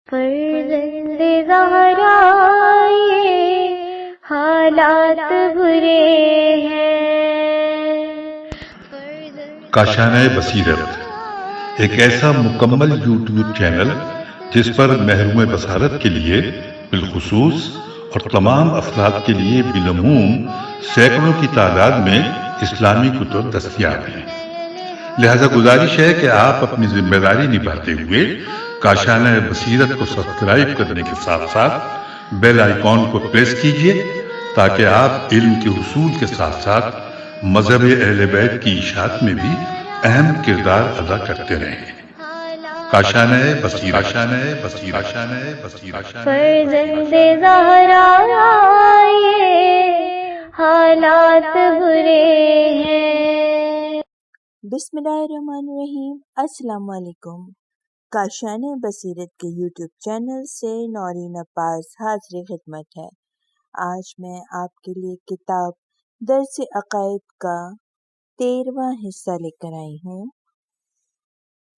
فرزند زہرا یہ حالات برے ہیں۔ کاشانہ بصیرت ایک ایسا مکمل یوٹیوب چینل جس پر محروم بصارت کے لیے بالخصوص اور تمام افراد کے لیے بالعموم سینکڑوں کی تعداد میں اسلامی کتب دستیاب ہیں۔ لہذا گزارش ہے کہ آپ اپنی ذمہ داری نبھاتے ہوئے کاشانہ بصیرت کو سبسکرائب کرنے کے ساتھ ساتھ بیل آئیکن کو پریس کیجئے تاکہ آپ علم کے حصول کے ساتھ ساتھ مذہب اہل بیت کی اشاعت میں بھی اہم کردار ادا کرتے رہیں۔ کاشانہ بصیرت۔ فرزند زہرا یہ حالات برے ہیں۔ بسم اللہ الرحمن الرحیم۔ السلام علیکم۔ کاشانہ بصیرت کے یوٹیوب چینل سے نورین عباس حاضر خدمت ہے۔ آج میں آپ کے لیے کتاب درس عقائد کا 13واں حصہ لے کر آئی ہوں،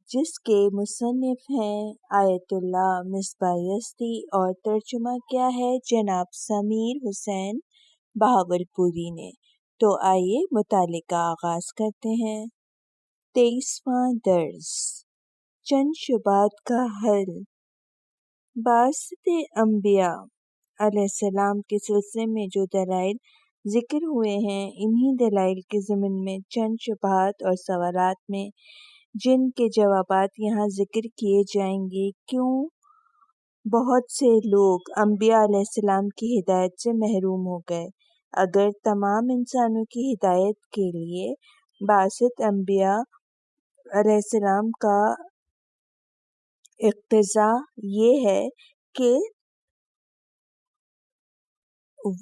جس کے مصنف ہیں آیت اللہ مصباح یزدی اور ترجمہ کیا ہے جناب سمیر حسین بہاولپوری نے۔ تو آئیے مطالعے کا آغاز کرتے ہیں۔ 23واں درس، چند شبہات کا حل۔ بعثت انبیاء علیہ السلام کے سلسلے میں جو دلائل ذکر ہوئے ہیں، انہی دلائل کے ضمن میں چند شبہات اور سوالات میں جن کے جوابات یہاں ذکر کیے جائیں گے۔ کیوں بہت سے لوگ انبیاء علیہ السلام کی ہدایت سے محروم ہو گئے؟ اگر تمام انسانوں کی ہدایت کے لیے بعثت انبیاء علیہ السلام کا اقتضا یہ ہے کہ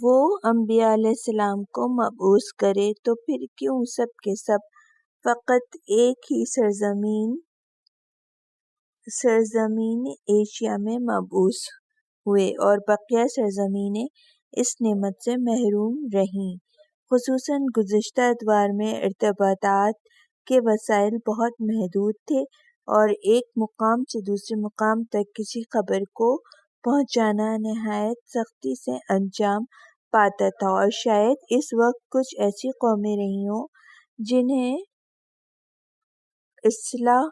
وہ انبیاء علیہ السلام کو مبعوث کرے، تو پھر کیوں سب کے سب فقط ایک ہی سرزمین ایشیا میں مبعوث ہوئے اور بقیہ سرزمینیں اس نعمت سے محروم رہیں؟ خصوصاً گزشتہ ادوار میں ارتباطات کے وسائل بہت محدود تھے اور ایک مقام سے دوسرے مقام تک کسی خبر کو پہنچانا نہایت سختی سے انجام پاتا تھا، اور شاید اس وقت کچھ ایسی قومیں رہی ہوں جنہیں اصلاً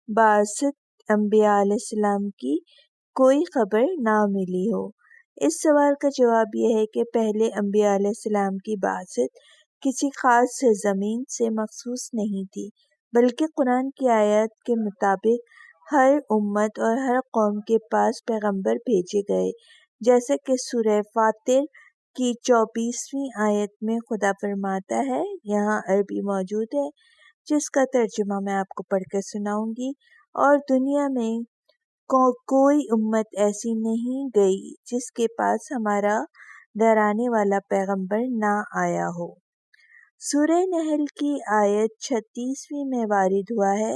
بعثت انبیاء علیہ السلام کی کوئی خبر نہ ملی ہو۔ اس سوال کا جواب یہ ہے کہ پہلے انبیاء علیہ السلام کی بعثت کسی خاص سرزمین سے مخصوص نہیں تھی، بلکہ قرآن کی آیات کے مطابق ہر امت اور ہر قوم کے پاس پیغمبر بھیجے گئے، جیسا کہ سورہ فاطر کی 24ویں آیت میں خدا فرماتا ہے۔ یہاں عربی موجود ہے جس کا ترجمہ میں آپ کو پڑھ کر سناؤں گی۔ اور دنیا میں کوئی امت ایسی نہیں گئی جس کے پاس ہمارا ڈرانے والا پیغمبر نہ آیا ہو۔ سورہ نحل کی آیت 36ویں میں وارد ہوا ہے۔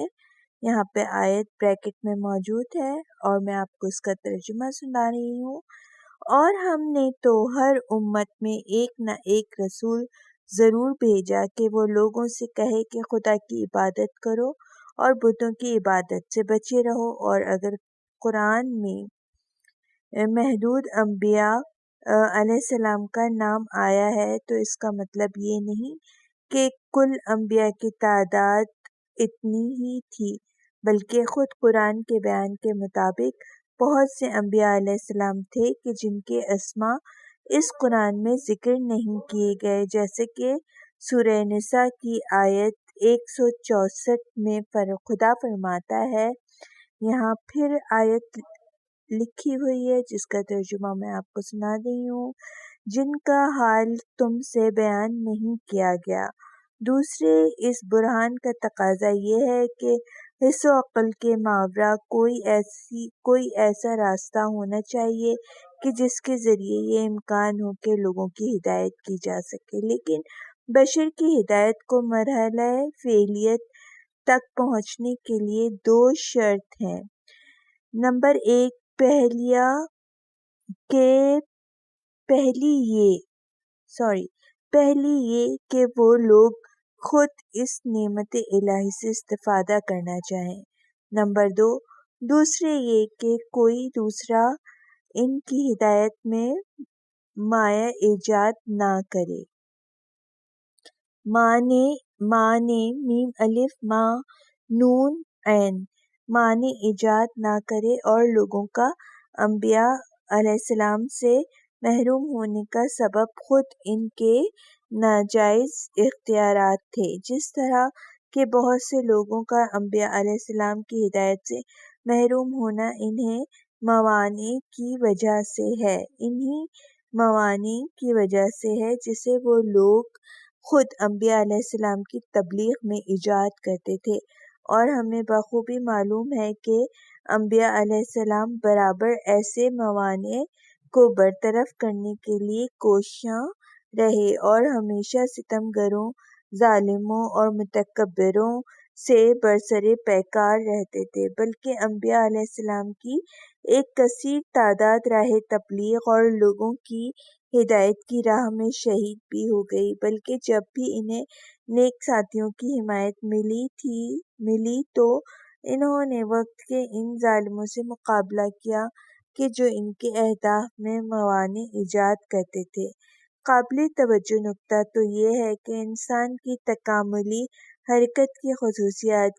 یہاں پہ آیت بریکٹ میں موجود ہے اور میں آپ کو اس کا ترجمہ سنا رہی ہوں۔ اور ہم نے تو ہر امت میں ایک نہ ایک رسول ضرور بھیجا کہ وہ لوگوں سے کہے کہ خدا کی عبادت کرو اور بتوں کی عبادت سے بچے رہو۔ اور اگر قرآن میں محدود انبیاء علیہ السلام کا نام آیا ہے تو اس کا مطلب یہ نہیں کہ کل انبیاء کی تعداد اتنی ہی تھی، بلکہ خود قرآن کے بیان کے مطابق بہت سے انبیاء علیہ السلام تھے کہ جن کے اسماء اس قرآن میں ذکر نہیں کیے گئے، جیسے کہ سورہ نساء کی آیت 164 میں خدا فرماتا ہے۔ یہاں پھر آیت لکھی ہوئی ہے جس کا ترجمہ میں آپ کو سنا رہی ہوں، جن کا حال تم سے بیان نہیں کیا گیا۔ دوسرے اس برہان کا تقاضا یہ ہے کہ حس و عقل کے ماورا کوئی ایسا راستہ ہونا چاہیے کہ جس کے ذریعے یہ امکان ہو کہ لوگوں کی ہدایت کی جا سکے، لیکن بشر کی ہدایت کو مرحلہ فعلیت تک پہنچنے کے لیے دو شرط ہیں۔ نمبر ایک، پہلی یہ کہ وہ لوگ خود اس نعمت الہی سے استفادہ کرنا چاہیں۔ نمبر دو، دوسرے یہ کہ کوئی دوسرا ان کی ہدایت میں مایہ ایجاد نہ کرے۔ معنی میم الف ماں نون عین، معنی ایجاد نہ کرے اور لوگوں کا انبیاء علیہ السلام سے محروم ہونے کا سبب خود ان کے ناجائز اختیارات تھے، جس طرح کہ بہت سے لوگوں کا انبیاء علیہ السلام کی ہدایت سے محروم ہونا انہی موانع کی وجہ سے ہے جسے وہ لوگ خود انبیاء علیہ السلام کی تبلیغ میں ایجاد کرتے تھے، اور ہمیں بخوبی معلوم ہے کہ انبیاء علیہ السلام برابر ایسے موانع کو برطرف کرنے کے لیے کوشاں رہے اور ہمیشہ ستم گروں، ظالموں اور متکبروں سے برسرِ پیکار رہتے تھے، بلکہ انبیاء علیہ السلام کی ایک کثیر تعداد راہ تبلیغ اور لوگوں کی ہدایت کی راہ میں شہید بھی ہو گئی، بلکہ جب بھی انہیں نیک ساتھیوں کی حمایت ملی تو انہوں نے وقت کے ان ظالموں سے مقابلہ کیا کہ جو ان کے اہداف میں موانع ایجاد کرتے تھے۔ قابل توجہ نکتہ تو یہ ہے کہ انسان کی تکاملی حرکت کی خصوصیات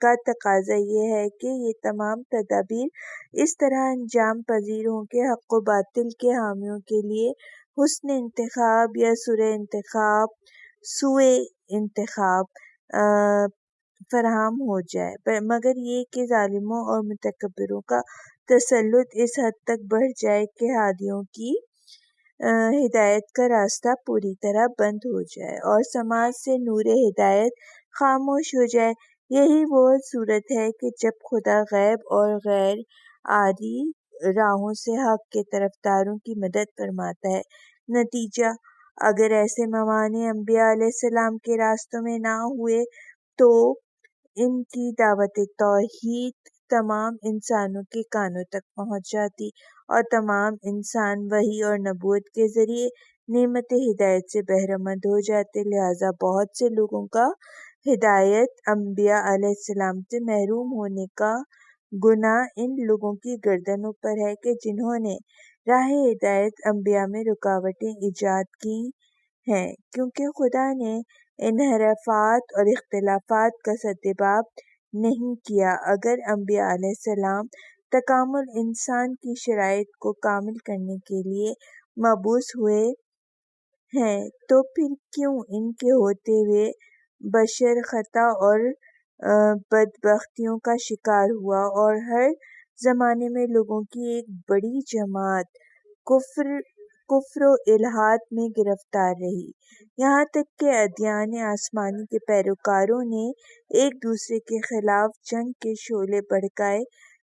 کا تقاضا یہ ہے کہ یہ تمام تدابیر اس طرح انجام پذیر ہوں کہ حق و باطل کے حامیوں کے لیے حسن انتخاب یا سوء انتخاب فراہم ہو جائے، مگر یہ کہ ظالموں اور متکبروں کا تسلط اس حد تک بڑھ جائے کہ ہادیوں کی ہدایت کا راستہ پوری طرح بند ہو جائے اور سماج سے نور ہدایت خاموش ہو جائے۔ یہی وہ صورت ہے کہ جب خدا غیب اور غیر عادی راہوں سے حق کے طرفداروں کی مدد فرماتا ہے۔ نتیجہ، اگر ایسے موانع انبیاء علیہ السلام کے راستوں میں نہ ہوئے تو ان کی دعوت توحید تمام انسانوں کے کانوں تک پہنچ جاتی اور تمام انسان وحی اور نبوت کے ذریعے نعمت ہدایت سے بہرہ مند ہو جاتے۔ لہٰذا بہت سے لوگوں کا ہدایت انبیاء علیہ السلام سے محروم ہونے کا گناہ ان لوگوں کی گردنوں پر ہے کہ جنہوں نے راہ ہدایت انبیاء میں رکاوٹیں ایجاد کی ہیں، کیونکہ خدا نے انحرافات اور اختلافات کا سدباب نہیں کیا۔ اگر انبیاء علیہ السلام تکامل انسان کی شرائط کو کامل کرنے کے لیے مبعوث ہوئے ہیں تو پھر کیوں ان کے ہوتے ہوئے بشر خطا اور بدبختیوں کا شکار ہوا اور ہر زمانے میں لوگوں کی ایک بڑی جماعت کفر و الحاد میں گرفتار رہی، یہاں تک کہ ادیان آسمانی کے پیروکاروں نے ایک دوسرے کے خلاف جنگ کے شعلے بھڑکائے،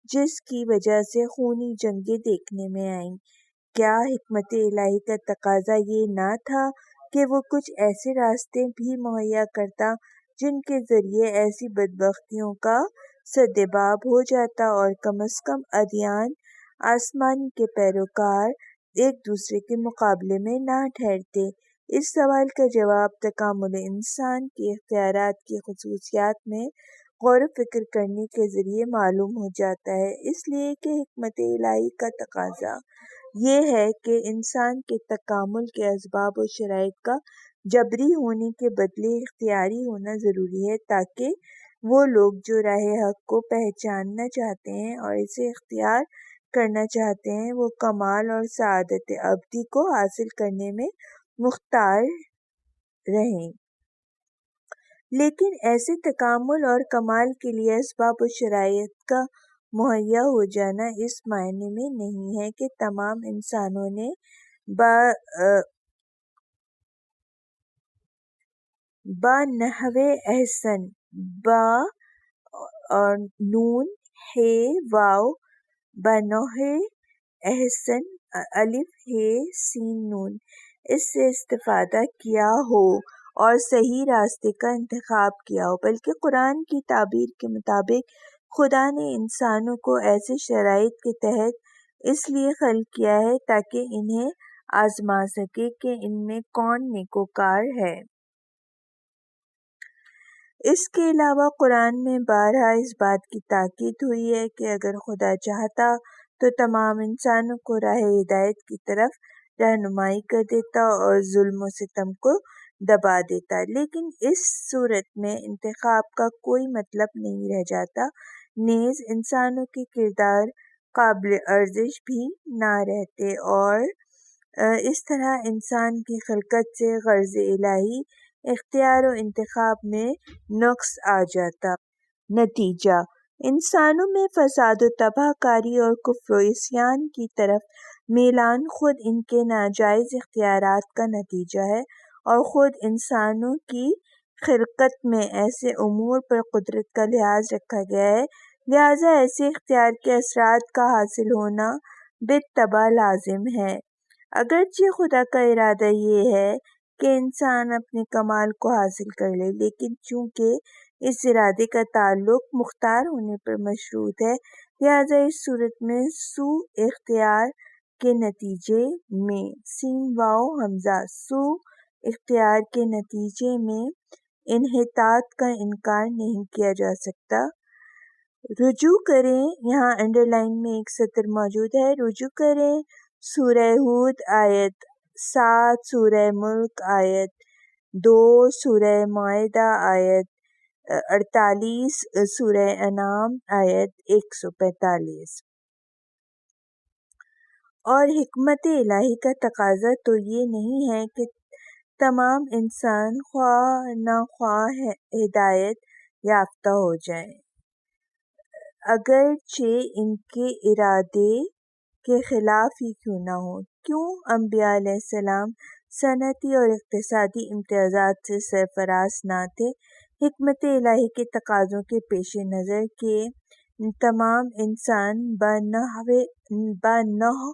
جس کی وجہ سے خونی جنگیں دیکھنے میں آئیں۔ کیا حکمت الہی کا تقاضا یہ نہ تھا کہ وہ کچھ ایسے راستے بھی مہیا کرتا جن کے ذریعے ایسی بدبختیوں کا سدباب ہو جاتا اور کم از کم ادیان آسمانی کے پیروکار ایک دوسرے کے مقابلے میں نہ ٹھہرتے؟ اس سوال کا جواب تکامل انسان کے اختیارات کی خصوصیات میں غور و فکر کرنے کے ذریعے معلوم ہو جاتا ہے، اس لیے کہ حکمت الہی کا تقاضا یہ ہے کہ انسان کے تکامل کے اسباب و شرائط کا جبری ہونے کے بدلے اختیاری ہونا ضروری ہے، تاکہ وہ لوگ جو راہ حق کو پہچاننا چاہتے ہیں اور اسے اختیار کرنا چاہتے ہیں وہ کمال اور سعادت ابدی کو حاصل کرنے میں مختار رہیں۔ لیکن ایسے تکامل اور کمال کے لیے اسباب و شرائط کا مہیا ہو جانا اس معنی میں نہیں ہے کہ تمام انسانوں نے بنحو احسن با اور نون ح واو بنحو احسن الف ح سین نون اس سے استفادہ کیا ہو اور صحیح راستے کا انتخاب کیا ہو، بلکہ قرآن کی تعبیر کے مطابق خدا نے انسانوں کو ایسے شرائط کے تحت اس لیے خلق کیا ہے تاکہ انہیں آزما سکے کہ ان میں کون نیکوکار ہے۔ اس کے علاوہ قرآن میں بارہا اس بات کی تاکید ہوئی ہے کہ اگر خدا چاہتا تو تمام انسانوں کو راہ ہدایت کی طرف رہنمائی کر دیتا اور ظلم و ستم کو دبا دیتا، لیکن اس صورت میں انتخاب کا کوئی مطلب نہیں رہ جاتا، نیز انسانوں کے کردار قابل ارزش بھی نہ رہتے، اور اس طرح انسان کی خلقت سے غرض الہی اختیار و انتخاب میں نقص آ جاتا۔ نتیجہ: انسانوں میں فساد و تباہ کاری اور کفر و عصیان کی طرف میلان خود ان کے ناجائز اختیارات کا نتیجہ ہے، اور خود انسانوں کی خلقت میں ایسے امور پر قدرت کا لحاظ رکھا گیا ہے، لہذا ایسے اختیار کے اثرات کا حاصل ہونا بالطبع لازم ہے۔ اگرچہ خدا کا ارادہ یہ ہے کہ انسان اپنے کمال کو حاصل کر لے، لیکن چونکہ اس ارادے کا تعلق مختار ہونے پر مشروط ہے، لہذا اس صورت میں سوء اختیار کے نتیجے میں سوء اختیار کے نتیجے میں انحطاط کا انکار نہیں کیا جا سکتا۔ رجوع کریں، یہاں انڈر لائن میں ایک سطر موجود ہے، رجوع کریں سورہ ہود آیت 7، سورہ ملک آیت 2، سورہ مائدہ آیت 48، سورہ انعام آیت 145۔ اور حکمت الہی کا تقاضا تو یہ نہیں ہے کہ تمام انسان خواہ نخواہ ہدایت یافتہ ہو جائیں، اگرچہ ان کے ارادے کے خلاف ہی کیوں نہ ہو۔ کیوں انبیاء علیہ السلام صنعتی اور اقتصادی امتیازات سے سرفراز نہ تھے؟ حکمت الہی کے تقاضوں کے پیش نظر کہ تمام انسان بنوع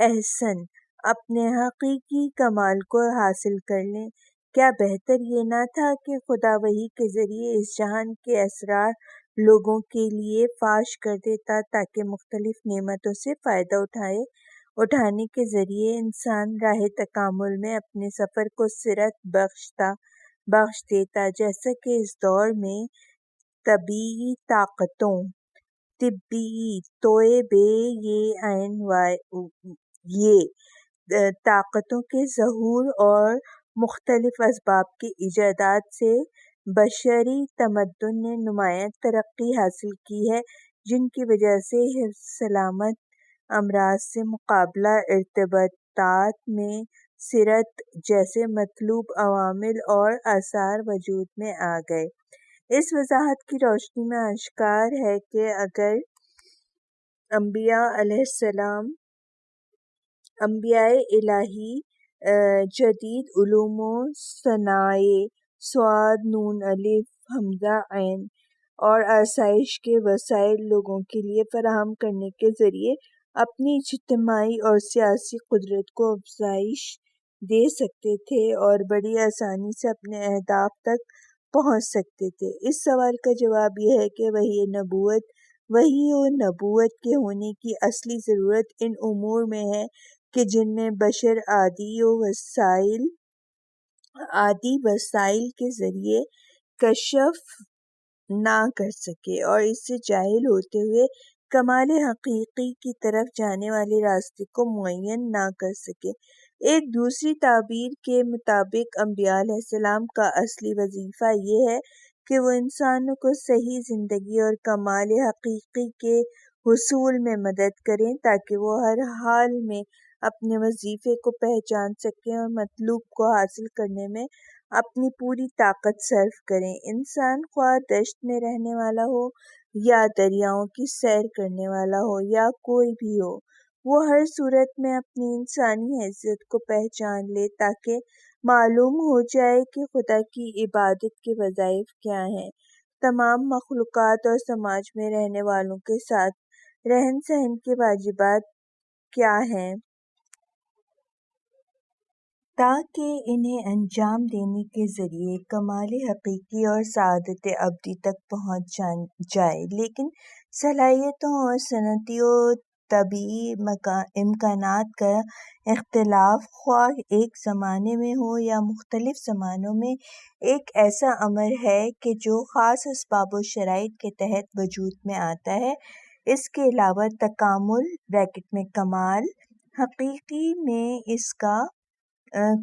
احسن اپنے حقیقی کمال کو حاصل کر لیں، کیا بہتر یہ نہ تھا کہ خدا وحی کے ذریعے اس جہان کے اسرار لوگوں کے لیے فاش کر دیتا تاکہ مختلف نعمتوں سے فائدہ اٹھانے کے ذریعے انسان راہ تکامل میں اپنے سفر کو سرعت بخش دیتا، جیسا کہ اس دور میں طبیعی طاقتوں کے ظہور اور مختلف اسباب کے ایجادات سے بشری تمدن نے نمایاں ترقی حاصل کی ہے، جن کی وجہ سے حفظ سلامت، امراض سے مقابلہ، ارتباطات میں سرعت جیسے مطلوب عوامل اور آثار وجود میں آ گئے۔ اس وضاحت کی روشنی میں آشکار ہے کہ اگر انبیاء الہی جدید علوم و صنائع صاد نون الف حمزہ عین اور آسائش کے وسائل لوگوں کے لیے فراہم کرنے کے ذریعے اپنی اجتماعی اور سیاسی قدرت کو افزائش دے سکتے تھے اور بڑی آسانی سے اپنے اہداف تک پہنچ سکتے تھے۔ اس سوال کا جواب یہ ہے کہ وحی و نبوت کے ہونے کی اصلی ضرورت ان امور میں ہے کہ جن میں بشر عادی وسائل کے ذریعے کشف نہ کر سکے اور اس سے جاہل ہوتے ہوئے کمال حقیقی کی طرف جانے والے راستے کو معین نہ کر سکے۔ ایک دوسری تعبیر کے مطابق انبیاء علیہ السلام کا اصلی وظیفہ یہ ہے کہ وہ انسانوں کو صحیح زندگی اور کمال حقیقی کے حصول میں مدد کریں تاکہ وہ ہر حال میں اپنے وظیفے کو پہچان سکیں اور مطلوب کو حاصل کرنے میں اپنی پوری طاقت صرف کریں۔ انسان خواہ دشت میں رہنے والا ہو یا دریاؤں کی سیر کرنے والا ہو یا کوئی بھی ہو، وہ ہر صورت میں اپنی انسانی حیثیت کو پہچان لے تاکہ معلوم ہو جائے کہ خدا کی عبادت کے وظائف کیا ہیں، تمام مخلوقات اور سماج میں رہنے والوں کے ساتھ رہن سہن کے واجبات کیا ہیں، تاکہ انہیں انجام دینے کے ذریعے کمال حقیقی اور سعادت ابدی تک پہنچ جائے۔ لیکن صلاحیتوں اور صنعتی و طبعی امکانات کا اختلاف، خواہ ایک زمانے میں ہو یا مختلف زمانوں میں، ایک ایسا امر ہے کہ جو خاص اسباب و شرائط کے تحت وجود میں آتا ہے۔ اس کے علاوہ تکامل میں کمال حقیقی میں اس کا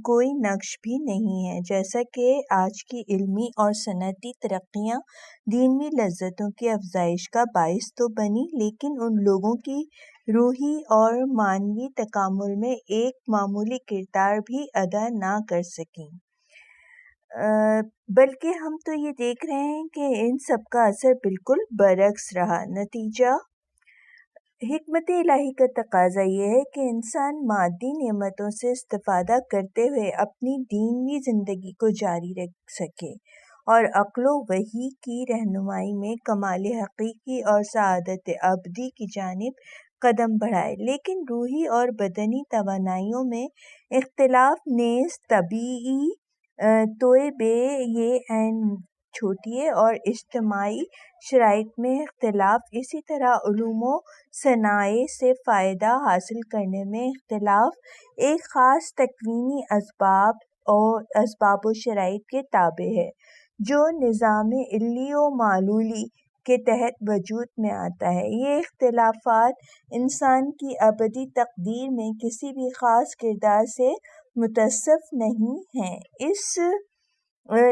کوئی نقش بھی نہیں ہے، جیسا کہ آج کی علمی اور صنعتی ترقیاں دینی لذتوں کی افزائش کا باعث تو بنی، لیکن ان لوگوں کی روحی اور معنوی تکامل میں ایک معمولی کردار بھی ادا نہ کر سکیں۔ بلکہ ہم تو یہ دیکھ رہے ہیں کہ ان سب کا اثر بالکل برعکس رہا۔ نتیجہ حکمت الہی کا تقاضا یہ ہے کہ انسان مادی نعمتوں سے استفادہ کرتے ہوئے اپنی دینی زندگی کو جاری رکھ سکے اور عقل و وحی کی رہنمائی میں کمال حقیقی اور سعادت ابدی کی جانب قدم بڑھائے۔ لیکن روحی اور بدنی توانائیوں میں اختلاف نیز طبیعی توئے بے یہ عین چھوٹی ہے، اور اجتماعی شرائط میں اختلاف، اسی طرح علوم و صنائع سے فائدہ حاصل کرنے میں اختلاف ایک خاص تکوینی اسباب و شرائط کے تابع ہے جو نظام علی و معلولی کے تحت وجود میں آتا ہے۔ یہ اختلافات انسان کی ابدی تقدیر میں کسی بھی خاص کردار سے متصف نہیں ہیں، اس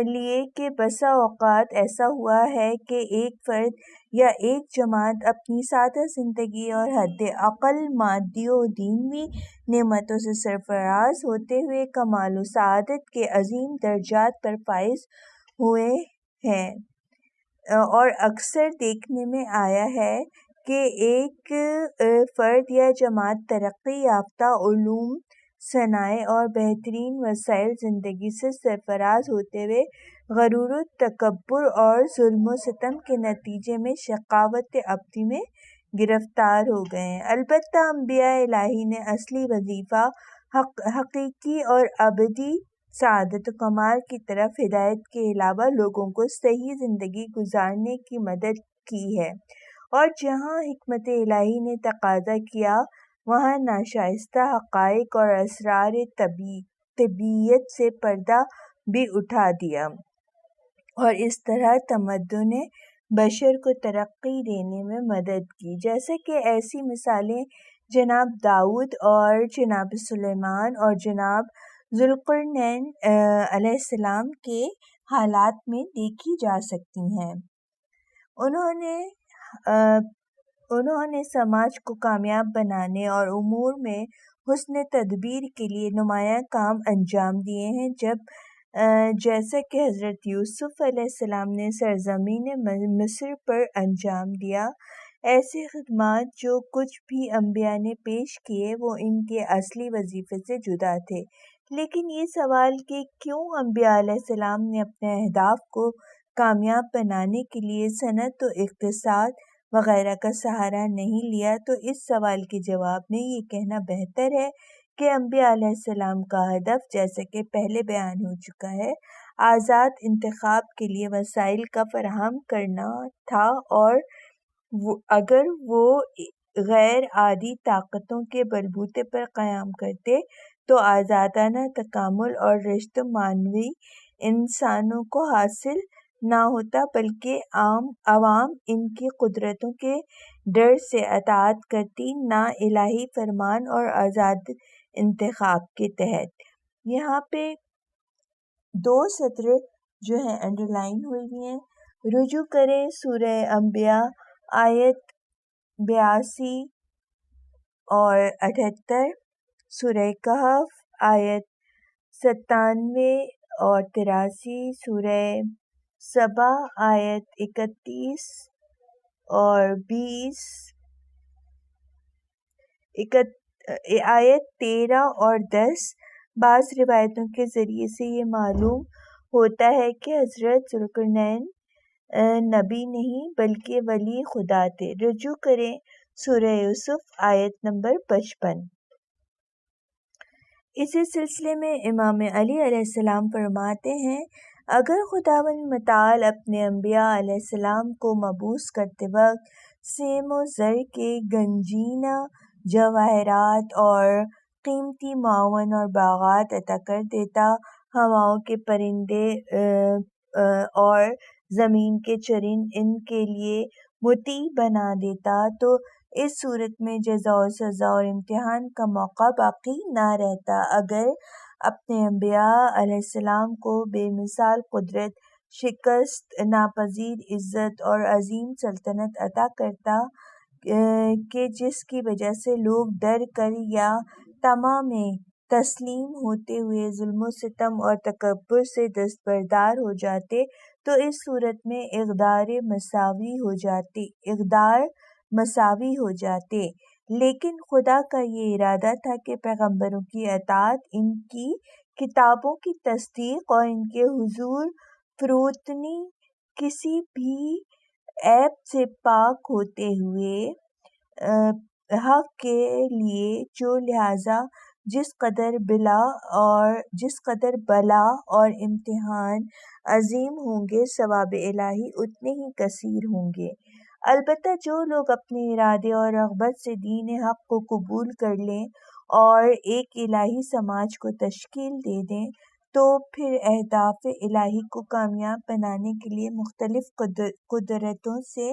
لیے کہ بسا اوقات ایسا ہوا ہے کہ ایک فرد یا ایک جماعت اپنی سادہ زندگی اور حد اقل مادی و دینی نعمتوں سے سرفراز ہوتے ہوئے کمال و سعادت کے عظیم درجات پر فائز ہوئے ہیں، اور اکثر دیکھنے میں آیا ہے کہ ایک فرد یا جماعت ترقی یافتہ علوم، صنائع اور بہترین وسائل زندگی سے سرفراز ہوتے ہوئے غرور و تکبر اور ظلم و ستم کے نتیجے میں شقاوت ابدی میں گرفتار ہو گئے ہیں۔ البتہ انبیاء الہی نے اصلی وظیفہ حقیقی اور ابدی سعادت و کمال کی طرف ہدایت کے علاوہ لوگوں کو صحیح زندگی گزارنے کی مدد کی ہے، اور جہاں حکمت الہی نے تقاضا کیا وہاں ناشائستہ حقائق اور اسرار طبیعت سے پردہ بھی اٹھا دیا، اور اس طرح تمدن بشر کو ترقی دینے میں مدد کی۔ جیسا کہ ایسی مثالیں جناب داؤد اور جناب سلیمان اور جناب ذوالقرنین علیہ السلام کے حالات میں دیکھی جا سکتی ہیں۔ انہوں نے سماج کو کامیاب بنانے اور امور میں حسن تدبیر کے لیے نمایاں کام انجام دیے ہیں، جیسا کہ حضرت یوسف علیہ السلام نے سرزمین مصر پر انجام دیا۔ ایسے خدمات جو کچھ بھی انبیاء نے پیش کیے وہ ان کے اصلی وظیفے سے جدا تھے، لیکن یہ سوال کہ کیوں انبیاء علیہ السلام نے اپنے اہداف کو کامیاب بنانے کے لیے صنعت و اقتصاد وغیرہ کا سہارا نہیں لیا، تو اس سوال کے جواب میں یہ کہنا بہتر ہے کہ انبیاء علیہ السلام کا ہدف، جیسا کہ پہلے بیان ہو چکا ہے، آزاد انتخاب کے لیے وسائل کا فراہم کرنا تھا، اور اگر وہ غیر عادی طاقتوں کے بلبوتے پر قیام کرتے تو آزادانہ تکامل اور رشد معنوی انسانوں کو حاصل نہ ہوتا، بلکہ عوام ان کی قدرتوں کے ڈر سے اطاعت کرتی، نہ الہی فرمان اور آزاد انتخاب کے تحت۔ یہاں پہ 2 سطر جو ہیں انڈر لائن ہوئی ہیں۔ رجوع کریں سورہ انبیاء آیت 82 اور 78، سورہ کہف آیت 97 اور 83، سورہ سبا آیت 31 اور 20، آیت 13 اور 10۔ بعض روایتوں کے ذریعے سے یہ معلوم ہوتا ہے کہ حضرت ذوالقرنین نبی نہیں بلکہ ولی خدا تھے۔ رجوع کریں سورہ یوسف آیت نمبر 55۔ اسی سلسلے میں امام علی علیہ السلام فرماتے ہیں، اگر خداوند متعال اپنے انبیاء علیہ السلام کو مبعوث کرتے وقت سیم و زر کے گنجینہ جواہرات اور قیمتی معاون اور باغات عطا کر دیتا، ہواؤں کے پرندے اور زمین کے چرند ان کے لیے مطیع بنا دیتا، تو اس صورت میں جزا و سزا اور امتحان کا موقع باقی نہ رہتا۔ اگر اپنے انبیاء علیہ السلام کو بے مثال قدرت، شکست ناپذیر عزت اور عظیم سلطنت عطا کرتا کہ جس کی وجہ سے لوگ ڈر کر یا طمع میں تسلیم ہوتے ہوئے ظلم و ستم اور تکبر سے دستبردار ہو جاتے، تو اس صورت میں اقدار مساوی ہو جاتے۔ لیکن خدا کا یہ ارادہ تھا کہ پیغمبروں کی اطاعت، ان کی کتابوں کی تصدیق اور ان کے حضور فروتنی کسی بھی عیب سے پاک ہوتے ہوئے حق کے لیے جو لہٰذا جس قدر بلا اور امتحان عظیم ہوں گے، ثواب الہی اتنے ہی کثیر ہوں گے۔ البتہ جو لوگ اپنے ارادے اور رغبت سے دین حق کو قبول کر لیں اور ایک الہی سماج کو تشکیل دے دیں، تو پھر اہداف الہی کو کامیاب بنانے کے لیے مختلف قدرتوں سے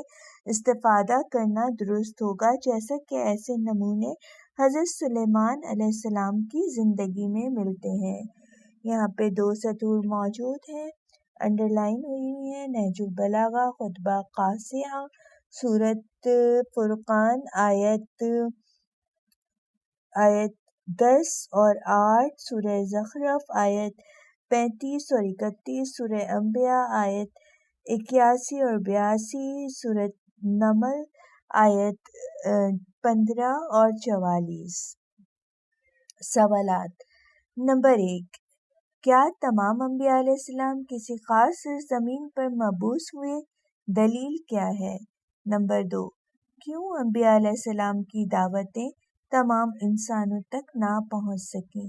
استفادہ کرنا درست ہوگا، جیسا کہ ایسے نمونے حضرت سلیمان علیہ السلام کی زندگی میں ملتے ہیں۔ یہاں پہ 2 سطور موجود ہیں، انڈر لائن ہوئی ہیں۔ نہج البلاغہ خطبہ قاصیہ، سورۃ فرقان آیت 10 اور 8، سورہ زخرف آیت 35 اور 31، سورہ انبیاء آیت 81 اور 82، سورۃ نمل آیت 15 اور 44۔ سوالات۔ نمبر 1، کیا تمام انبیاء علیہ السلام کسی خاص سرزمین پر مبعوث ہوئے؟ دلیل کیا ہے؟ نمبر 2، کیوں انبیاء علیہ السلام کی دعوتیں تمام انسانوں تک نہ پہنچ سکیں؟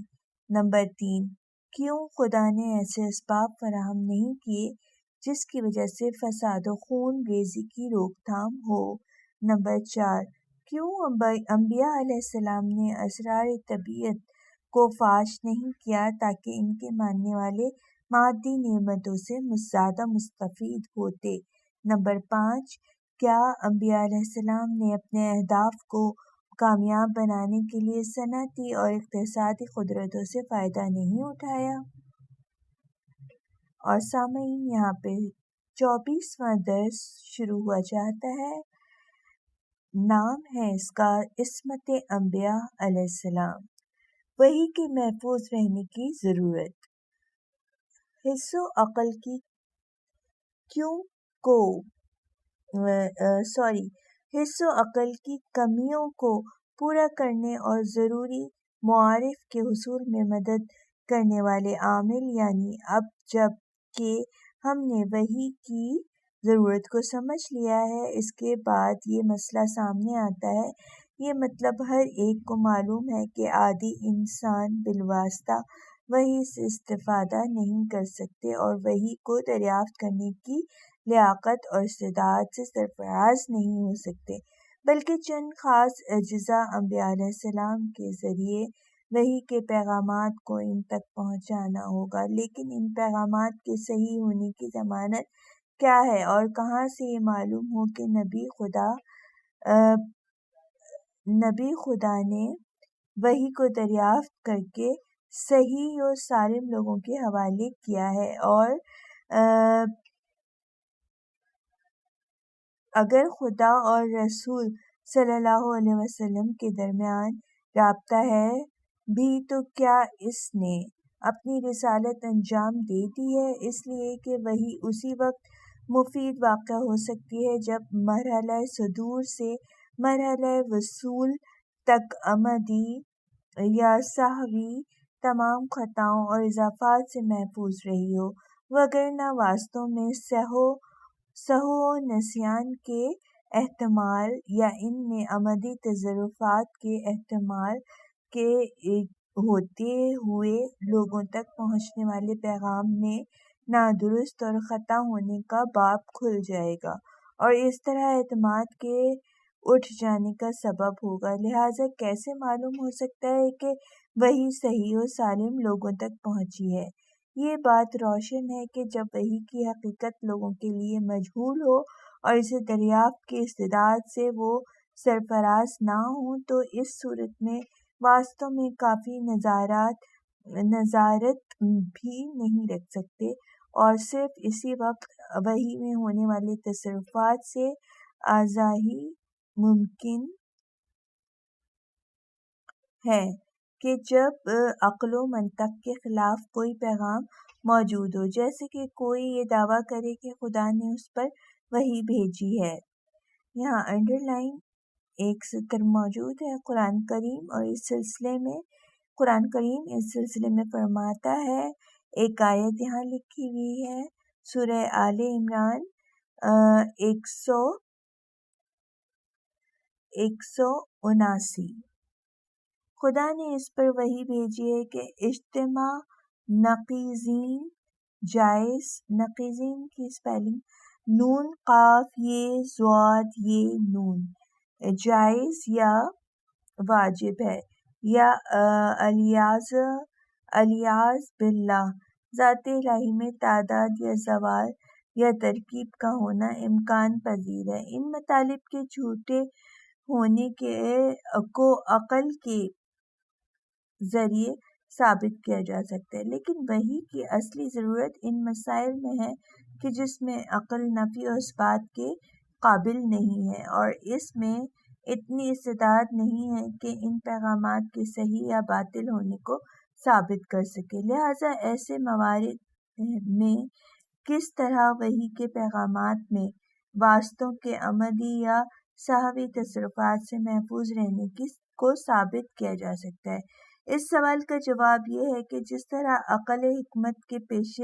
نمبر 3، کیوں خدا نے ایسے اسباب فراہم نہیں کیے جس کی وجہ سے فساد و خون ریزی کی روک تھام ہو؟ نمبر 4، کیوں انبیاء علیہ السلام نے اسرار طبیعت کو فاش نہیں کیا تاکہ ان کے ماننے والے مادی نعمتوں سے زیادہ مستفید ہوتے؟ نمبر 5، کیا انبیاء علیہ السلام نے اپنے اہداف کو کامیاب بنانے کے لیے صنعتی اور اقتصادی قدرتوں سے فائدہ نہیں اٹھایا؟ اور سامعین، یہاں پہ 24واں درس شروع ہوا چاہتا ہے۔ نام ہے اس کا عصمت انبیاء علیہ السلام، وحی کے محفوظ رہنے کی ضرورت۔ حس و عقل کی حس و عقل کی کمیوں کو پورا کرنے اور ضروری معارف کے حصول میں مدد کرنے والے عامل، یعنی اب جب کہ ہم نے وحی کی ضرورت کو سمجھ لیا ہے، اس کے بعد یہ مسئلہ سامنے آتا ہے۔ یہ مطلب ہر ایک کو معلوم ہے کہ عادی انسان بالواسطہ وحی سے استفادہ نہیں کر سکتے اور وحی کو دریافت کرنے کی لیاقت اور استعداد سے سرفراز نہیں ہو سکتے، بلکہ چند خاص اجزاء انبیاء علیہ السلام کے ذریعے وحی کے پیغامات کو ان تک پہنچانا ہوگا۔ لیکن ان پیغامات کے صحیح ہونے کی ضمانت کیا ہے، اور کہاں سے یہ معلوم ہو کہ نبی خدا نے وحی کو دریافت کر کے صحیح و سالم لوگوں کے حوالے کیا ہے، اور اگر خدا اور رسول صلی اللہ علیہ وسلم کے درمیان رابطہ ہے بھی تو کیا اس نے اپنی رسالت انجام دے دی ہے؟ اس لیے کہ وحی اسی وقت مفید واقع ہو سکتی ہے جب مرحلہ صدور سے مرحلہ وصول تک عمدی یا سہوی تمام خطاؤں اور اضافات سے محفوظ رہی ہو، وگرنہ واسطوں میں سہو و نسیان کے احتمال یا ان میں عمدی تصرفات کے احتمال کے ہوتے ہوئے لوگوں تک پہنچنے والے پیغام میں نادرست اور خطا ہونے کا باب کھل جائے گا، اور اس طرح اعتماد کے اٹھ جانے کا سبب ہوگا۔ لہٰذا کیسے معلوم ہو سکتا ہے کہ وحی صحیح و سالم لوگوں تک پہنچی ہے؟ یہ بات روشن ہے کہ جب وحی کی حقیقت لوگوں کے لیے مجہول ہو اور اسے دریافت کی استعداد سے وہ سرفراز نہ ہوں تو اس صورت میں واسطوں میں کافی نظارت بھی نہیں رکھ سکتے، اور صرف اسی وقت وحی میں ہونے والے تصرفات سے آگاہی ممکن ہے کہ جب عقل و منطق کے خلاف کوئی پیغام موجود ہو، جیسے کہ کوئی یہ دعویٰ کرے کہ خدا نے اس پر وحی بھیجی ہے۔ یہاں انڈر لائن ایک سطر موجود ہے۔ قرآن کریم اس سلسلے میں فرماتا ہے، ایک آیت یہاں لکھی ہوئی ہے، سورہ آل عمران 179۔ خدا نے اس پر وحی بھیجی ہے کہ اجتماع نقیضین جائز، نقیضین کی سپیلنگ نون قاف یہ ضاد یہ نون، جائز یا واجب ہے، یا الیاذ باللہ ذات الہی میں تعداد یا زوال یا ترکیب کا ہونا امکان پذیر ہے۔ ان مطالب کے جھوٹے ہونے کو عقل کے ذریعے ثابت کیا جا سکتا ہے، لیکن وحی کی اصلی ضرورت ان مسائل میں ہے کہ جس میں عقل نفی و اثبات کے قابل نہیں ہے، اور اس میں اتنی استعداد نہیں ہے کہ ان پیغامات کے صحیح یا باطل ہونے کو ثابت کر سکے۔ لہٰذا ایسے موارد میں کس طرح وحی کے پیغامات میں واسطوں کے عمدی یا سہوی تصرفات سے محفوظ رہنے کو ثابت کیا جا سکتا ہے؟ اس سوال کا جواب یہ ہے کہ جس طرح عقل حکمت کے پیش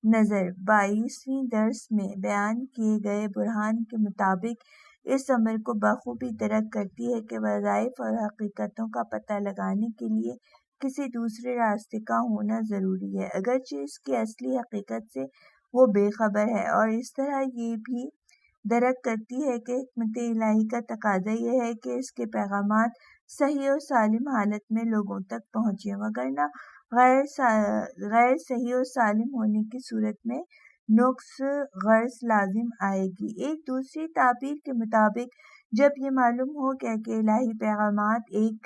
نظر 22ویں درس میں بیان کیے گئے برہان کے مطابق اس امر کو بخوبی درک کرتی ہے کہ وظائف اور حقیقتوں کا پتہ لگانے کے لیے کسی دوسرے راستے کا ہونا ضروری ہے، اگرچہ اس کی اصلی حقیقت سے وہ بے خبر ہے، اور اس طرح یہ بھی درک کرتی ہے کہ حکمت الہی کا تقاضا یہ ہے کہ اس کے پیغامات صحیح و سالم حالت میں لوگوں تک پہنچیں، وگرنہ غیر صحیح و سالم ہونے کی صورت میں نقص غرض لازم آئے گی۔ ایک دوسری تعبیر کے مطابق جب یہ معلوم ہو گیا کہ الہی پیغامات ایک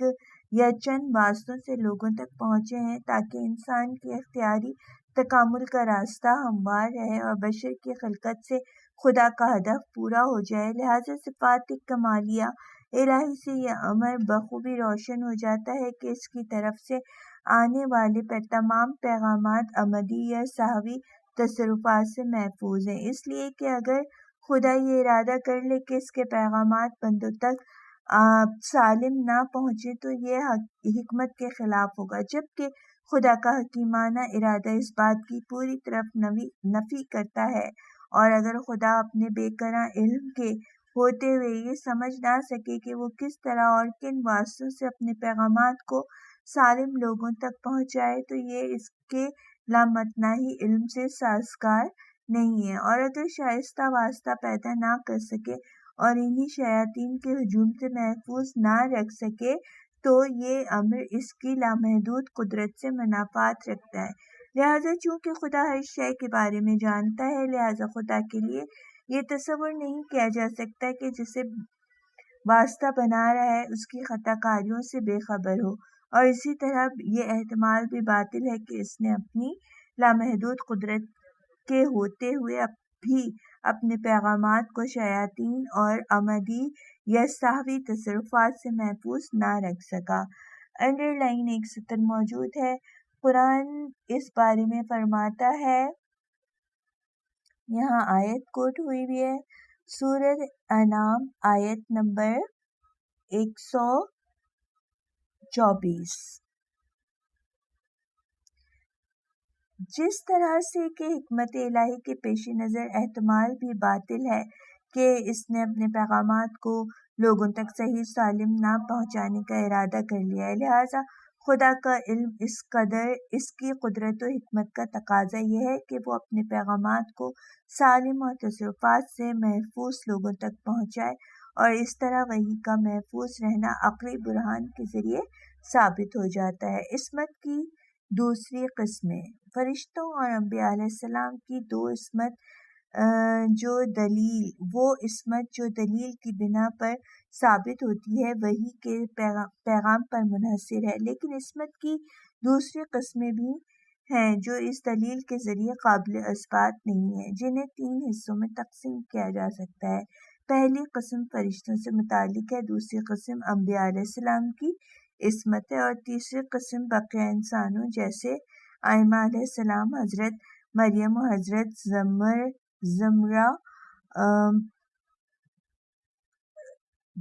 یا چند واسطوں سے لوگوں تک پہنچے ہیں تاکہ انسان کی اختیاری تکامل کا راستہ ہموار رہے اور بشر کی خلقت سے خدا کا ہدف پورا ہو جائے، لہٰذا صفات کمالیہ الہی سے یہ امر بخوبی روشن ہو جاتا ہے کہ اس کی طرف سے آنے والے تمام پیغامات عمدی یا سہوی تصرفات سے محفوظ ہیں، اس لیے کہ اگر خدا یہ ارادہ کر لے کہ اس کے پیغامات بندوں تک سالم نہ پہنچے تو یہ حکمت کے خلاف ہوگا، جبکہ خدا کا حکیمانہ ارادہ اس بات کی پوری طرف نفی کرتا ہے، اور اگر خدا اپنے بے کراں علم کے ہوتے ہوئے یہ سمجھ نہ سکے کہ وہ کس طرح اور کن واسطوں سے اپنے پیغامات کو سالم لوگوں تک پہنچائے تو یہ اس کے لامتناہی علم سے سازگار نہیں ہے، اور اگر شائستہ واسطہ پیدا نہ کر سکے اور انہی شیاطین کے ہجوم سے محفوظ نہ رکھ سکے تو یہ امر اس کی لامحدود قدرت سے منافات رکھتا ہے۔ لہٰذا چونکہ خدا ہر شے کے بارے میں جانتا ہے، لہٰذا خدا کے لیے یہ تصور نہیں کیا جا سکتا کہ جسے واسطہ بنا رہا ہے اس کی خطا کاریوں سے بے خبر ہو، اور اسی طرح یہ احتمال بھی باطل ہے کہ اس نے اپنی لامحدود قدرت کے ہوتے ہوئے بھی اپنے پیغامات کو شیاطین اور عمدی یا سہوی تصرفات سے محفوظ نہ رکھ سکا۔ انڈر لائن ایک سطر موجود ہے۔ قرآن اس بارے میں فرماتا ہے، یہاں آیت کوٹ ہوئی بھی ہے، سورہ انعام آیت نمبر 124۔ جس طرح سے کہ حکمت الہی کے پیش نظر احتمال بھی باطل ہے کہ اس نے اپنے پیغامات کو لوگوں تک صحیح سالم نہ پہنچانے کا ارادہ کر لیا ہے، لہٰذا خدا کا علم اس کی قدرت و حکمت کا تقاضا یہ ہے کہ وہ اپنے پیغامات کو سالم اور تصرفات سے محفوظ لوگوں تک پہنچائے، اور اس طرح وحی کا محفوظ رہنا عقلی برہان کے ذریعے ثابت ہو جاتا ہے۔ عصمت کی دوسری قسمیں۔ فرشتوں اور انبیاء علیہ السلام کی دو عصمت وہ عصمت جو دلیل کی بنا پر ثابت ہوتی ہے وحی کے پیغام پر منحصر ہے، لیکن عصمت کی دوسری قسمیں بھی ہیں جو اس دلیل کے ذریعے قابل اثبات نہیں ہیں، جنہیں تین حصوں میں تقسیم کیا جا سکتا ہے۔ پہلی قسم فرشتوں سے متعلق ہے، دوسری قسم انبیاء علیہ السلام کی عصمت ہے، اور تیسری قسم بقیہ انسانوں جیسے ائمہ علیہ السلام، حضرت مریم و حضرت زمرہ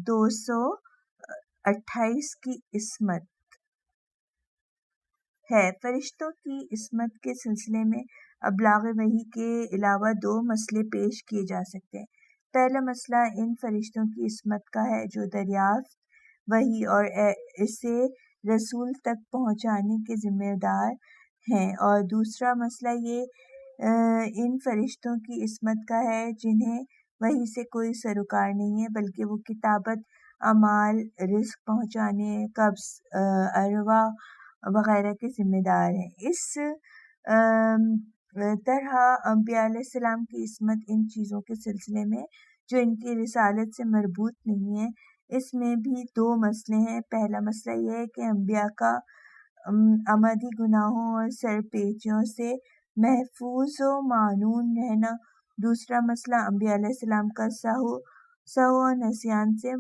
228 کی عصمت ہے۔ فرشتوں کی عصمت کے سلسلے میں ابلاغ وحی کے علاوہ دو مسئلے پیش کیے جا سکتے ہیں۔ پہلا مسئلہ ان فرشتوں کی عصمت کا ہے جو دریافت وحی اور اسے رسول تک پہنچانے کے ذمہ دار ہیں، اور دوسرا مسئلہ یہ ان فرشتوں کی عصمت کا ہے جنہیں وحی سے کوئی سروکار نہیں ہے، بلکہ وہ کتابت اعمال، رزق پہنچانے، قبض ارواح وغیرہ کے ذمہ دار ہیں۔ اس طرح انبیاء علیہ السلام کی عصمت ان چیزوں کے سلسلے میں جو ان کی رسالت سے مربوط نہیں ہے، اس میں بھی دو مسئلے ہیں۔ پہلا مسئلہ یہ ہے کہ انبیاء کا عمدی گناہوں اور سرپیچیوں سے محفوظ و معصوم رہنا، دوسرا مسئلہ انبیاء علیہ السلام کا سہو و نسیان سے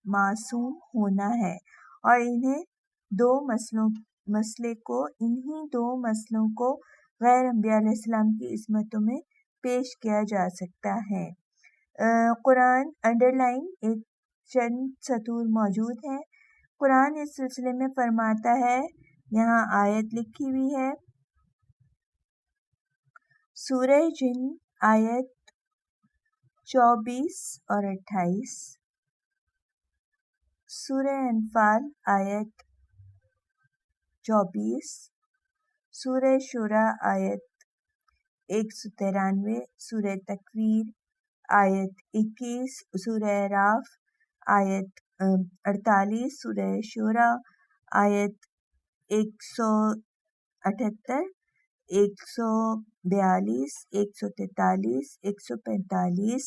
معصوم ہونا ہے، اور انہی دو مسئلوں کو غیر انبیاء علیہ السلام کی عصمتوں میں پیش کیا جا سکتا ہے۔ قرآن انڈرلائن ایک چند سطور موجود ہیں۔ قرآن اس سلسلے میں فرماتا ہے، یہاں آیت لکھی ہوئی ہے، سورہ جن آیت 24 اور 28، سورہ انفال آیت 24، سورہ شورى آیت 193، سورہ تکویر آیت 21، سورہ اعراف آیت 48، سورہ شورى آیت 178، 142، 143، 145،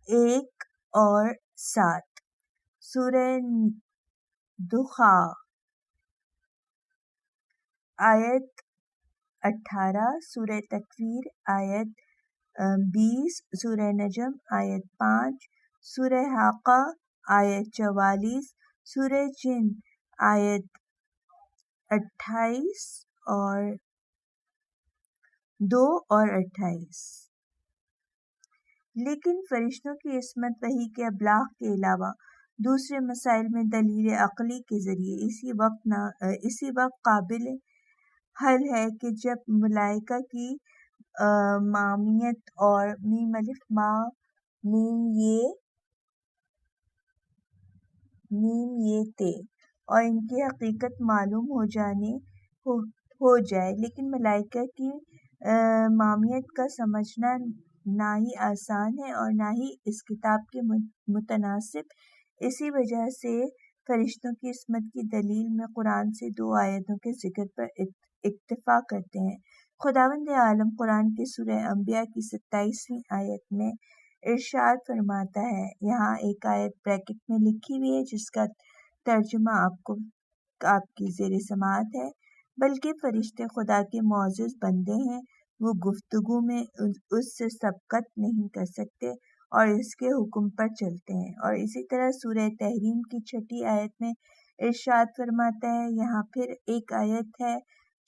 1 اور 7، سورہ دخان آیت 18، سورہ تکویر آیت 20، سورہ نجم آیت 5، سورہ حاقہ آیت 44، سورہ جن آیت 28 اور 2 اور 28۔ لیکن فرشتوں کی عصمت وحی کے ابلاغ کے علاوہ دوسرے مسائل میں دلیل عقلی کے ذریعے اسی وقت قابل حل ہے کہ جب ملائکہ کی مامیت اور میم الف ما میم یہ تے اور ان کی حقیقت معلوم ہو جائے، لیکن ملائکہ کی مامیت کا سمجھنا نہ ہی آسان ہے اور نہ ہی اس کتاب کے متناسب۔ اسی وجہ سے فرشتوں کی عصمت کی دلیل میں قرآن سے دو آیتوں کے ذکر پر اکتفا کرتے ہیں۔ خداوند عالم قرآن کے سورہ انبیاء کی 27ویں آیت میں ارشاد فرماتا ہے، یہاں ایک آیت بریکٹ میں لکھی ہوئی ہے جس کا ترجمہ آپ کی زیر سماعت ہے، بلکہ فرشتے خدا کے معزز بندے ہیں، وہ گفتگو میں اس سے سبقت نہیں کر سکتے اور اس کے حکم پر چلتے ہیں۔ اور اسی طرح سورہ تحریم کی 6 آیت میں ارشاد فرماتا ہے، یہاں پھر ایک آیت ہے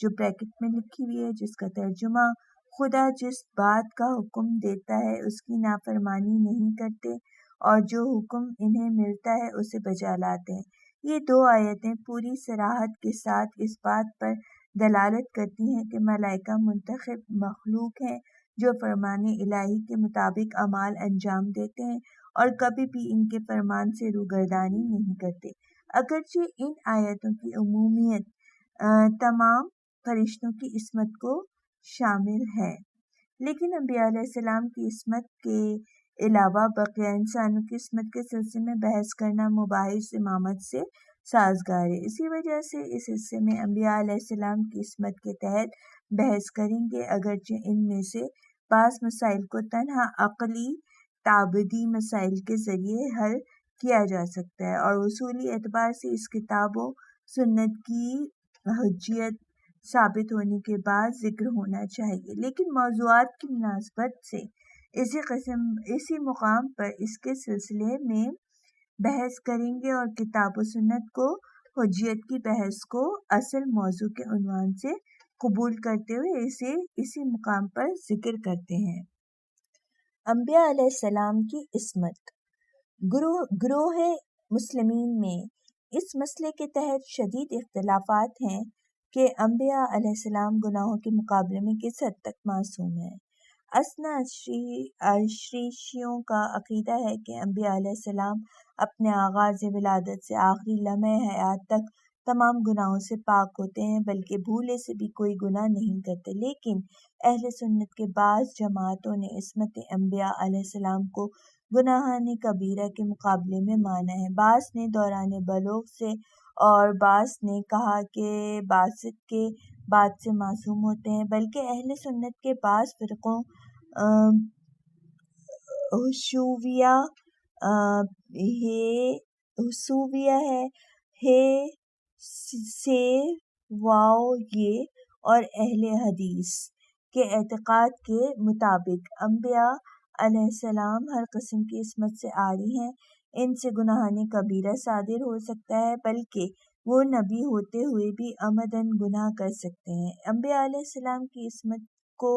جو بریکٹ میں لکھی ہوئی ہے جس کا ترجمہ، خدا جس بات کا حکم دیتا ہے اس کی نافرمانی نہیں کرتے اور جو حکم انہیں ملتا ہے اسے بجا لاتے ہیں۔ یہ دو آیتیں پوری صراحت کے ساتھ اس بات پر دلالت کرتی ہیں کہ ملائکہ منتخب مخلوق ہیں جو فرمان الہی کے مطابق اعمال انجام دیتے ہیں اور کبھی بھی ان کے فرمان سے روگردانی نہیں کرتے۔ اگرچہ ان آیتوں کی عمومیت تمام فرشتوں کی عصمت کو شامل ہے، لیکن انبیاء علیہ السلام کی عصمت کے علاوہ بقیہ انسانوں کی عصمت کے سلسلے میں بحث کرنا مباحث امامت سے سازگار ہے۔ اسی وجہ سے اس حصے میں انبیاء علیہ السلام کی عصمت کے تحت بحث کریں گے، اگرچہ ان میں سے بعض مسائل کو تنہا عقلی تعبدی مسائل کے ذریعے حل کیا جا سکتا ہے اور اصولی اعتبار سے اس کتاب و سنت کی حجیت ثابت ہونے کے بعد ذکر ہونا چاہیے، لیکن موضوعات کی مناسبت سے اسی مقام پر اس کے سلسلے میں بحث کریں گے اور کتاب و سنت کو حجیت کی بحث کو اصل موضوع کے عنوان سے قبول کرتے ہوئے اسے اسی مقام پر ذکر کرتے ہیں۔ انبیاء علیہ السلام کی عصمت۔ گروہ مسلمین میں اس مسئلے کے تحت شدید اختلافات ہیں کہ انبیاء علیہ السلام گناہوں کے مقابلے میں کس حد تک معصوم ہیں۔ اثنا اشریشیوں کا عقیدہ ہے کہ انبیاء علیہ السلام اپنے آغاز ولادت سے آخری لمحہ حیات تک تمام گناہوں سے پاک ہوتے ہیں، بلکہ بھولے سے بھی کوئی گناہ نہیں کرتے، لیکن اہل سنت کے بعض جماعتوں نے عصمت انبیاء علیہ السلام کو گناہان کبیرہ کے مقابلے میں مانا ہے۔ بعض نے دوران بلوغ سے اور بعض نے کہا کہ بعثت کے بعد سے معصوم ہوتے ہیں، بلکہ اہل سنت کے بعض فرقوں اور اہل حدیث کے اعتقاد کے مطابق انبیاء علیہ السلام ہر قسم کی عصمت سے عاری ہیں، ان سے گناہان کبیرہ صادر ہو سکتا ہے، بلکہ وہ نبی ہوتے ہوئے بھی عمدن گناہ کر سکتے ہیں۔ انبیاء علیہ السلام کی عصمت کو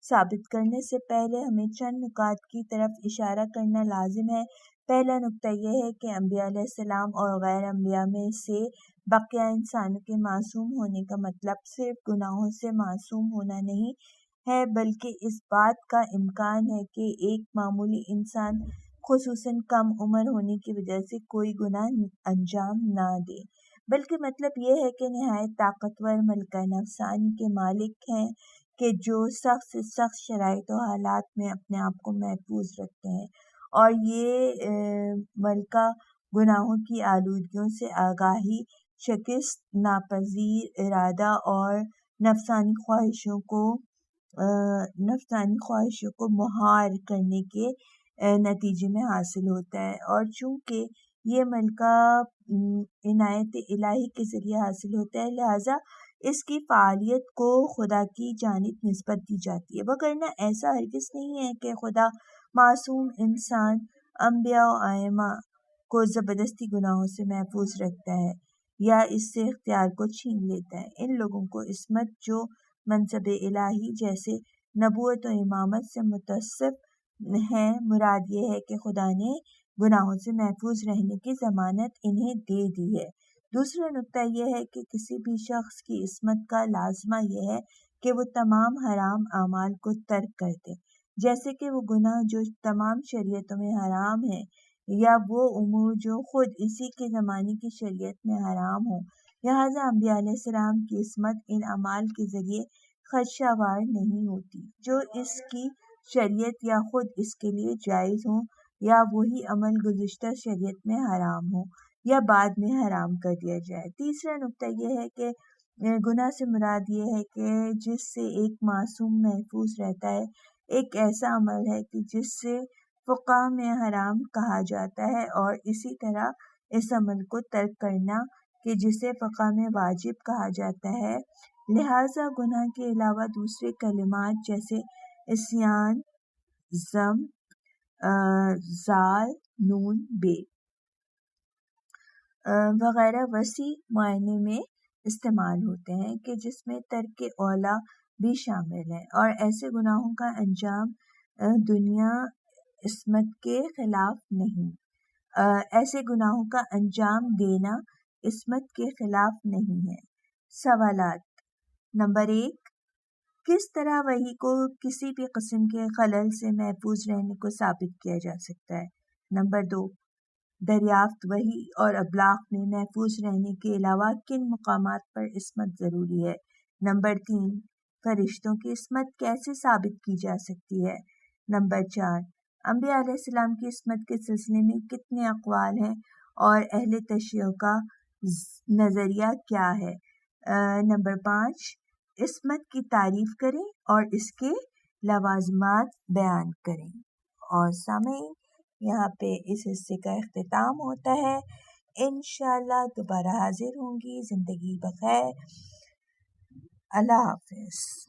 ثابت کرنے سے پہلے ہمیں چند نکات کی طرف اشارہ کرنا لازم ہے۔ پہلا نکتہ یہ ہے کہ انبیاء علیہ السلام اور غیر انبیاء میں سے بقیہ انسانوں کے معصوم ہونے کا مطلب صرف گناہوں سے معصوم ہونا نہیں ہے، بلکہ اس بات کا امکان ہے کہ ایک معمولی انسان خصوصاً کم عمر ہونے کی وجہ سے کوئی گناہ انجام نہ دے، بلکہ مطلب یہ ہے کہ نہایت طاقتور ملکہ نفسانی کے مالک ہیں کہ جو سخت سے سخت شرائط و حالات میں اپنے آپ کو محفوظ رکھتے ہیں، اور یہ ملکہ گناہوں کی آلودگیوں سے آگاہی، شکست ناپذیر ارادہ اور نفسانی خواہشوں کو مہار کرنے کے نتیجے میں حاصل ہوتا ہے، اور چونکہ یہ ملکہ عنایت الہی کے ذریعے حاصل ہوتا ہے، لہٰذا اس کی فعالیت کو خدا کی جانب نسبت دی جاتی ہے، وگرنہ ایسا ہرگز نہیں ہے کہ خدا معصوم انسان انبیاء و ائمہ کو زبردستی گناہوں سے محفوظ رکھتا ہے یا اس سے اختیار کو چھین لیتا ہے۔ ان لوگوں کو عصمت جو منصب الہی جیسے نبوت و امامت سے متصف ہیں، مراد یہ ہے کہ خدا نے گناہوں سے محفوظ رہنے کی ضمانت انہیں دے دی ہے۔ دوسرا نکتہ یہ ہے کہ کسی بھی شخص کی عصمت کا لازمہ یہ ہے کہ وہ تمام حرام اعمال کو ترک کر دے، جیسے کہ وہ گناہ جو تمام شریعتوں میں حرام ہیں یا وہ امور جو خود اسی کے زمانے کی شریعت میں حرام ہوں۔ لہٰذا انبیاء علیہ السلام کی عصمت ان اعمال کے ذریعے خدشہ وار نہیں ہوتی جو اس کی شریعت یا خود اس کے لیے جائز ہوں، یا وہی عمل گزشتہ شریعت میں حرام ہو یا بعد میں حرام کر دیا جائے۔ تیسرا نکتہ یہ ہے کہ گناہ سے مراد یہ ہے کہ جس سے ایک معصوم محفوظ رہتا ہے، ایک ایسا عمل ہے کہ جس سے فقہ میں حرام کہا جاتا ہے، اور اسی طرح اس عمل کو ترک کرنا کہ جسے فقہ میں واجب کہا جاتا ہے۔ لہٰذا گناہ کے علاوہ دوسرے کلمات جیسے عصیان، ذم، زال، نون، بے وغیرہ وسیع معنی میں استعمال ہوتے ہیں کہ جس میں ترک اولیٰ بھی شامل ہے، اور ایسے گناہوں کا انجام دنیا عصمت کے خلاف نہیں، ایسے گناہوں کا انجام دینا عصمت کے خلاف نہیں ہے۔ سوالات: نمبر 1، کس طرح وحی کو کسی بھی قسم کے خلل سے محفوظ رہنے کو ثابت کیا جا سکتا ہے؟ نمبر 2، دریافت وحی اور ابلاغ میں محفوظ رہنے کے علاوہ کن مقامات پر عصمت ضروری ہے؟ نمبر 3، فرشتوں کی عصمت کیسے ثابت کی جا سکتی ہے؟ نمبر 4، انبیاء علیہ السلام کی عصمت کے سلسلے میں کتنے اقوال ہیں اور اہل تشیع کا نظریہ کیا ہے؟ نمبر 5، عصمت کی تعریف کریں اور اس کے لوازمات بیان کریں۔ اور سامعین، یہاں پہ اس حصے کا اختتام ہوتا ہے۔ انشاءاللہ دوبارہ حاضر ہوں گی۔ زندگی بخیر۔ اللہ حافظ۔